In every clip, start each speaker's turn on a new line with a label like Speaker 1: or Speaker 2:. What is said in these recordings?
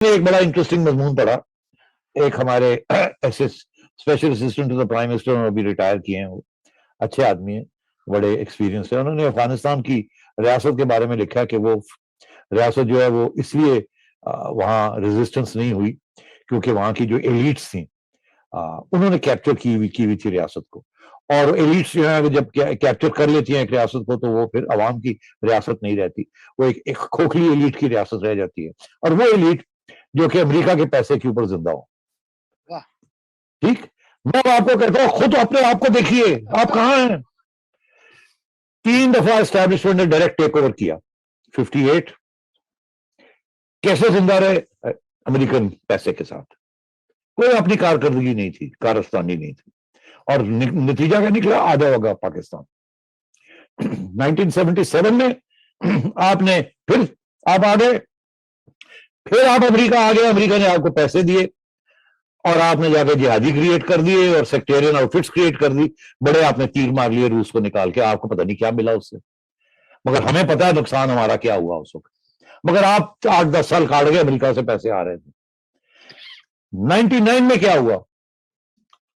Speaker 1: एक बड़ा इंटरेस्टिंग मजमून पढ़ा। एक हमारे special assistant to the prime minister, उन्होंने अभी रिटायर किए हैं, वो अच्छे आदमी हैं, बड़े एक्सपीरियंस है। उन्होंने अफगानिस्तान की रियासत के बारे में लिखा कि वो रियासत जो है वो इसलिए वहाँ रेजिस्टेंस नहीं हुई क्योंकि वहाँ की जो एलिट्स थी उन्होंने कैप्चर की हुई थी रियासत को। और एलिट्स जो है जब कैप्चर कर लेती हैं एक रियासत को तो वो फिर अवाम की रियासत नहीं रहती, वो एक खोखली एलिट की रियासत रह जाती है। और वो एलिट जो कि अमेरिका के पैसे के ऊपर जिंदा हो। ठीक, मैं आपको कहता हूं खुद अपने आप को देखिए, आप कहां हैं। 3 दफा एस्टैब्लिशमेंट ने डायरेक्ट टेक ओवर किया। 58 कैसे जिंदा रहे अमेरिकन पैसे के साथ, कोई अपनी कारकर्दगी नहीं थी, कारस्तानी नहीं थी, और नतीजा क्या निकला, आधा होगा पाकिस्तान। 1977 में आपने फिर आप आ गए, फिर आप अमेरिका आ गए, अमेरिका ने आपको पैसे दिए और आपने जाकर जिहादी क्रिएट कर दिए और सेक्टेरियन आउटफिट्स क्रिएट कर दी, बड़े आपने तीर मार लिए रूस को निकाल के, आपको पता नहीं क्या मिला उससे, मगर हमें पता है नुकसान हमारा क्या हुआ उस वक्त। मगर आप 8-10 साल काट गए, अमेरिका से पैसे आ रहे थे। 99 में क्या हुआ,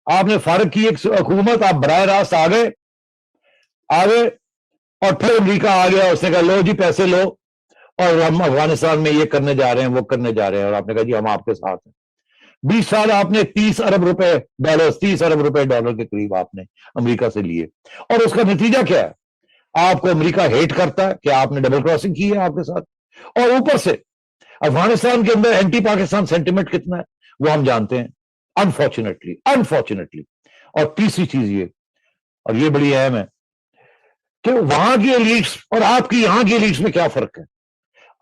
Speaker 1: आपने फारग की एक हुकूमत, आप बराह रास्त आ गए और फिर अमेरिका आ गया, उसने कहा लो जी पैसे लो और हम अफगानिस्तान में ये करने जा रहे हैं, वो करने जा रहे हैं, और आपने कहा जी हम आपके साथ हैं। 20 साल आपने 30 अरब रुपए डॉलर, 30 अरब रुपए डॉलर के करीब आपने अमेरिका से लिए, और उसका नतीजा क्या है, आपको अमेरिका हेट करता है कि आपने डबल क्रॉसिंग की है आपके साथ, और ऊपर से अफगानिस्तान के अंदर एंटी पाकिस्तान सेंटिमेंट कितना है वो हम जानते हैं, अनफॉर्चुनेटली। और तीसरी चीज ये, और ये बड़ी अहम है, कि वहां की एलिट्स और आपकी यहां की एलिट्स में क्या फर्क है।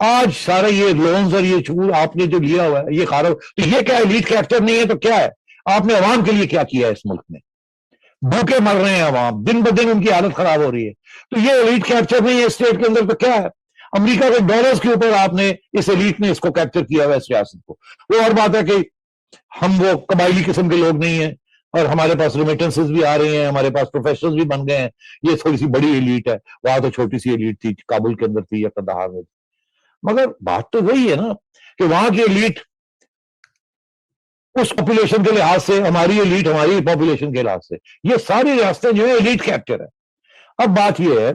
Speaker 1: आज सारे ये लोन्स और ये छूट आपने जो लिया हुआ है, ये खारा, तो ये क्या एलीट कैप्चर नहीं है तो क्या है, आपने अवाम के लिए क्या किया है इस मुल्क में। भूखे मर रहे हैं अवाम, दिन ब दिन उनकी हालत खराब हो रही है, तो ये एलीट कैप्चर नहीं है स्टेट के अंदर तो क्या है। अमेरिका के डॉलर्स के ऊपर आपने, इस एलीट ने इसको कैप्चर किया हुआ है, इस रियासत को। वो और बात है कि हम वो कबायली किस्म के लोग नहीं है, और हमारे पास रेमिटेंसेस भी आ रही हैं, हमारे पास प्रोफेशनल्स भी बन गए हैं, ये थोड़ी सी बड़ी एलीट है, वहां तो छोटी सी एलीट थी, काबुल के अंदर थी या कंदाहार में। मगर बात तो वही है ना कि वहां की एलीट उस पॉपुलेशन के लिहाज से, हमारी एलीट हमारी पॉपुलेशन के लिहाज से, ये सारी रियासतें जो है एलीट कैप्चर है। अब बात यह है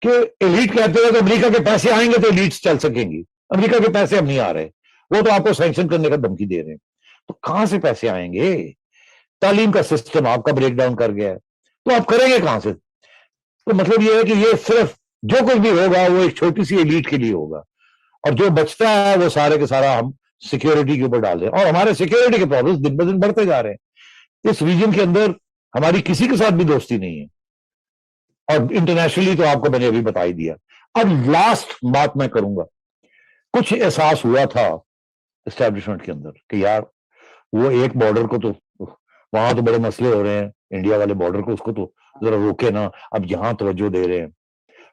Speaker 1: कि एलीट कैप्चर है तो अमेरिका के पैसे आएंगे तो एलीट्स चल सकेंगी। अमेरिका के पैसे अब नहीं आ रहे, वो तो आपको सैंक्शन करने का धमकी दे रहे हैं, तो कहां से पैसे आएंगे। तालीम का सिस्टम आपका ब्रेक डाउन कर गया है, तो आप करेंगे कहां से। तो मतलब यह है कि ये सिर्फ जो कुछ भी होगा वो एक छोटी सी एलीट के लिए होगा, और जो बचता है वो सारे के सारा हम सिक्योरिटी के ऊपर डाल रहे हैं, और हमारे सिक्योरिटी के प्रॉब्लम्स दिन ब दिन बढ़ते जा रहे हैं। इस रीजन के अंदर हमारी किसी के साथ भी दोस्ती नहीं है, और इंटरनेशनली तो आपको मैंने अभी बता ही दिया। अब लास्ट बात मैं करूंगा, कुछ एहसास हुआ था एस्टेब्लिशमेंट के अंदर कि यार वो एक बॉर्डर को तो, वहां तो बड़े मसले हो रहे हैं, इंडिया वाले बॉर्डर को, उसको तो जरा रोके ना, अब यहां तवज्जो दे रहे हैं।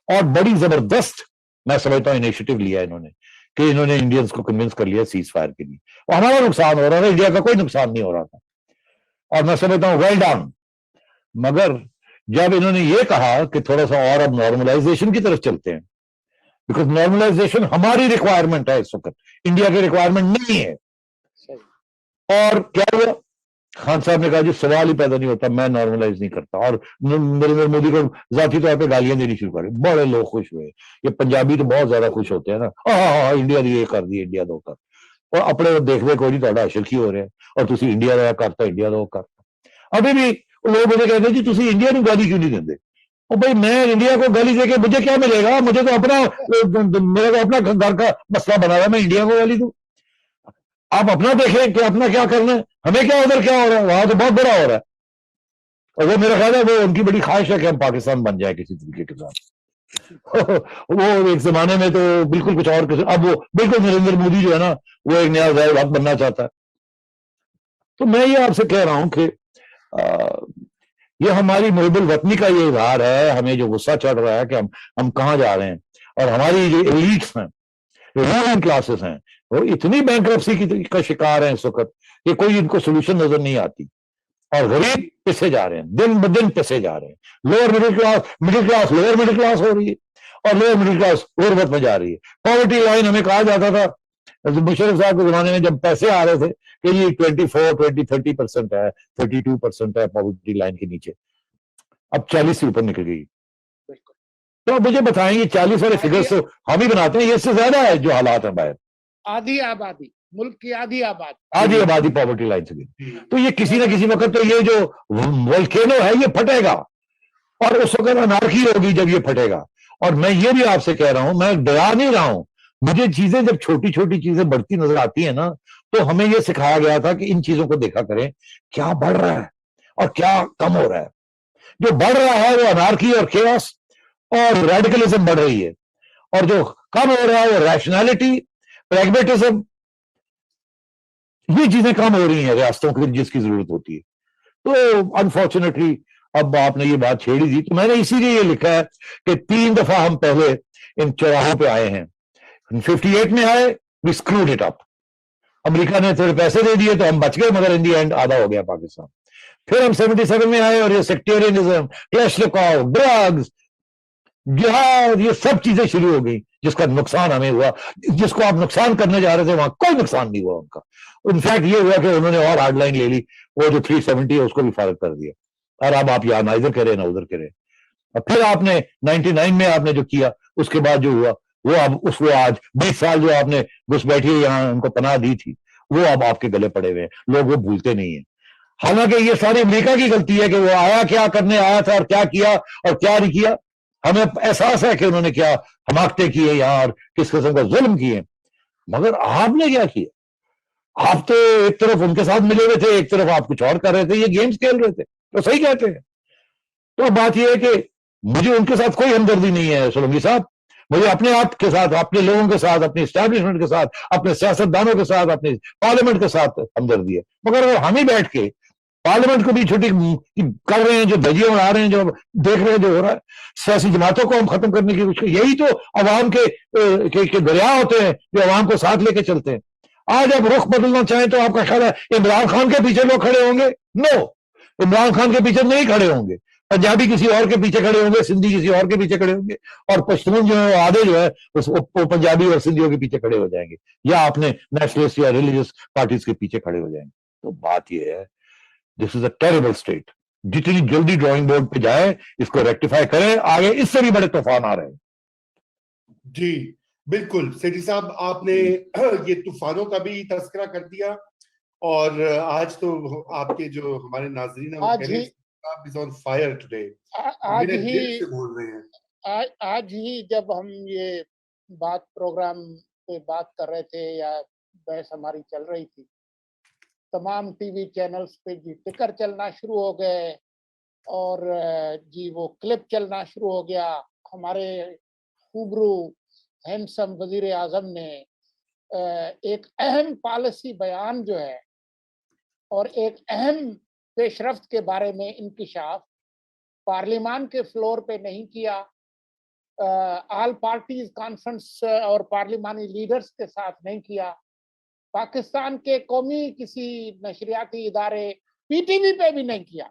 Speaker 1: और बड़ी जबरदस्त मैं समझता हूं इनिशिएटिव लिया इन्होंने, कि इन्होंने इंडियंस को कन्विंस कर लिया सीज फायर के लिए, और हमारा नुकसान हो रहा था, इंडिया का कोई नुकसान नहीं हो रहा था, और मैं समझता हूं वेल डन। मगर जब इन्होंने ये कहा कि थोड़ा सा और अब नॉर्मलाइजेशन की तरफ चलते हैं, बिकॉज नॉर्मलाइजेशन हमारी रिक्वायरमेंट है इस वक्त, इंडिया की रिक्वायरमेंट नहीं है। और क्या हुआ, खान साहब ने कहा जी सवाल ही पैदा नहीं होता, मैं नॉर्मलाइज नहीं करता, और नरेंद्र मोदी को जाती तौर पे गालियां देनी शुरू करी। बड़े लोग खुश हुए, ये पंजाबी तो बहुत ज्यादा खुश होते हैं ना, हाँ इंडिया ये कर दी, इंडिया दो कर, और अपने देखने को नहीं थोड़ा अशर की हो रहे हैं, और तुसी इंडिया दा करता, इंडिया दो करता। अभी भी लोग मुझे कहते हैं जी तुसी इंडिया को गाली क्यों नहीं देते। और भाई मैं इंडिया को गाली देके मुझे क्या मिलेगा, मुझे तो अपना, मेरा तो अपना घर का मसला बना हुआ, मैं इंडिया को गाली दूं। आप अपना देखें कि अपना क्या करना है, हमें क्या उधर क्या हो रहा है, वहां तो बहुत बुरा हो रहा है। और वो मेरा ख्याल है वो उनकी बड़ी ख्वाहिश है कि हम पाकिस्तान बन जाए किसी तरीके के साथ। वो एक जमाने में तो बिल्कुल कुछ और, अब वो बिल्कुल नरेंद्र मोदी जो है ना वो एक नया ज़ाहिर वक्त बनना चाहता है। तो मैं ये आपसे कह रहा हूं कि ये हमारी मुहिबुल वतनी का ये इजहार है, हमें जो गुस्सा चढ़ रहा है कि हम कहाँ जा रहे हैं, और हमारी जो एलीट्स हैं, रूलिंग क्लासेस हैं, वो इतनी बैंकरप्सी का शिकार है इस वक्त कि कोई इनको सोल्यूशन नजर नहीं आती, और गरीब पिसे जा रहे हैं, दिन ब दिन पिसे जा रहे हैं। Lower middle class lower middle class हो रही है, और लोअर मिडिल क्लास गुर्बत में जा रही है। पॉवर्टी लाइन हमें कहा जाता था مشرف صاحب کے زمانے میں جب پیسے آ رہے تھے کہ یہ 24-30% ہے, 32% ہے پاورٹی لائن کے نیچے, اب 40 سے اوپر نکل گئی. تو آپ مجھے بتائیں یہ 40 والے فگرز تو ہم ہی بناتے ہیں, یہ اس سے زیادہ ہے جو حالات ہیں باہر.
Speaker 2: آدھی آبادی, ملک کی آدھی آبادی
Speaker 1: پاورٹی لائن سے گئی. تو یہ کسی نہ کسی وقت تو یہ جو والکینو ہے یہ پھٹے گا, اور اس وقت انارکی ہوگی جب یہ پھٹے گا. اور میں یہ بھی آپ سے کہہ رہا ہوں, میں ڈرا نہیں رہا ہوں, مجھے چیزیں جب چھوٹی چھوٹی چیزیں بڑھتی نظر آتی ہیں نا, تو ہمیں یہ سکھایا گیا تھا کہ ان چیزوں کو دیکھا کریں کیا بڑھ رہا ہے اور کیا کم ہو رہا ہے. جو بڑھ رہا ہے وہ انارکی اور کیوس اور ریڈیکلزم بڑھ رہی ہے, اور جو کم ہو رہا ہے وہ ریشنالٹی, پریگمیٹزم, یہ چیزیں کم ہو رہی ہیں ریاستوں کی جس کی ضرورت ہوتی ہے. تو انفارچونیٹلی اب آپ نے یہ بات چھیڑی تھی, تو میں نے اسی لیے یہ لکھا ہے کہ 3 دفعہ ہم پہلے ان چوراہوں پہ آئے ہیں. 58 میں آئے, we screwed it up. امریکہ نے تھوڑے پیسے دے دیے تو ہم بچ گئے, مگر ان دی اینڈ آدھا ہو گیا پاکستان. پھر ہم 77 میں آئے اور یہ سیکٹیرینزم, کلیشنکوف, ڈرگز, جہاد, یہ سب چیزیں شروع ہو گئی جس کا نقصان ہمیں ہوا. جس کو آپ نقصان کرنے جا رہے تھے وہاں کوئی نقصان نہیں ہوا ان کا. انفیکٹ یہ ہوا کہ انہوں نے اور ہارڈ لائن لے لی, وہ جو 370 ہے اس کو بھی فارغ کر دیا, اور اب آپ یہاں نہ ادھر کریں نہ ادھر کریں. اور پھر آپ نے 99 میں آپ نے جو کیا, اس کے بعد جو ہوا وہ اب اس وہ آج 20 سال جو آپ نے گھس بیٹھی یہاں ان کو پناہ دی تھی, وہ اب آپ کے گلے پڑے ہوئے ہیں. لوگ وہ بھولتے نہیں ہیں. حالانکہ یہ ساری امریکہ کی غلطی ہے کہ وہ آیا کیا کرنے آیا تھا اور کیا کیا اور کیا نہیں کیا. ہمیں احساس ہے کہ انہوں نے کیا حماقتیں کی ہے یہاں اور کس قسم کا ظلم کیے, مگر آپ نے کیا کیا؟ آپ تو ایک طرف ان کے ساتھ ملے ہوئے تھے, ایک طرف آپ کچھ اور کر رہے تھے, یہ گیمز کھیل رہے تھے. تو صحیح کہتے ہیں. تو بات یہ ہے کہ مجھے ان کے ساتھ کوئی ہمدردی نہیں ہے سولنگی صاحب. مجھے اپنے آپ کے ساتھ, اپنے لوگوں کے ساتھ, اپنی اسٹیبلشمنٹ کے ساتھ, اپنے سیاستدانوں کے ساتھ, اپنے پارلیمنٹ کے ساتھ ہمدردی ہے. مگر اگر ہم ہی بیٹھ کے پارلیمنٹ کو بھی چھٹی کر رہے ہیں, جو دھجیاں اڑا رہے ہیں, جو دیکھ رہے ہیں جو ہو رہا ہے, سیاسی جماعتوں کو ہم ختم کرنے کی کوشش, یہی تو عوام کے دریا ہوتے ہیں جو عوام کو ساتھ لے کے چلتے ہیں. آج آپ رخ بدلنا چاہیں تو آپ کا خیال ہے عمران خان کے پیچھے لوگ کھڑے ہوں گے؟ نو, عمران خان کے پیچھے نہیں کھڑے ہوں گے. پنجابی کسی اور کے پیچھے کھڑے ہوں گے, سندھی کسی اور کے پیچھے کھڑے ہوں گے, اور پشتون جو ہے آدھے جو ہے وہ پنجابی اور سندھیوں کے پیچھے کھڑے ہو جائیں گے, یا اپنے نیشنلسٹ یا ریلیجس پارٹیز کے پیچھے کھڑے ہو جائیں گے. تو بات یہ ہے, دس از اے ٹیریبل اسٹیٹ. جتنی جلدی ڈرائنگ بورڈ پہ جائے, اس کو ریکٹیفائی کریں, آگے اس سے بھی بڑے طوفان آ رہے ہیں.
Speaker 3: جی بالکل سیٹھی صاحب, آپ نے یہ طوفانوں کا بھی تذکرہ کر دیا, اور آج تو آپ کے جو ہمارے ناظرین ہیں وہ کہہ رہے ہیں is on fire today.
Speaker 2: آج ہی جب ہم یہ بات پروگرام پہ بات کر رہے تھے یا بحث ہماری چل رہی تھی, تمام ٹی وی چینلز پہ جی ٹکر چلنا شروع ہو گئے, اور جی وہ کلپ چلنا شروع ہو گیا. ہمارے خوبرو ہینڈسم وزیر اعظم نے ایک اہم پالیسی بیان جو ہے اور ایک اہم پیش رفت کے بارے میں انکشاف پارلیمان کے فلور پہ نہیں کیا, آل پارٹیز کانفرنس اور پارلیمانی لیڈرز کے ساتھ نہیں کیا, پاکستان کے قومی کسی نشریاتی ادارے پی ٹی وی پہ بھی نہیں کیا.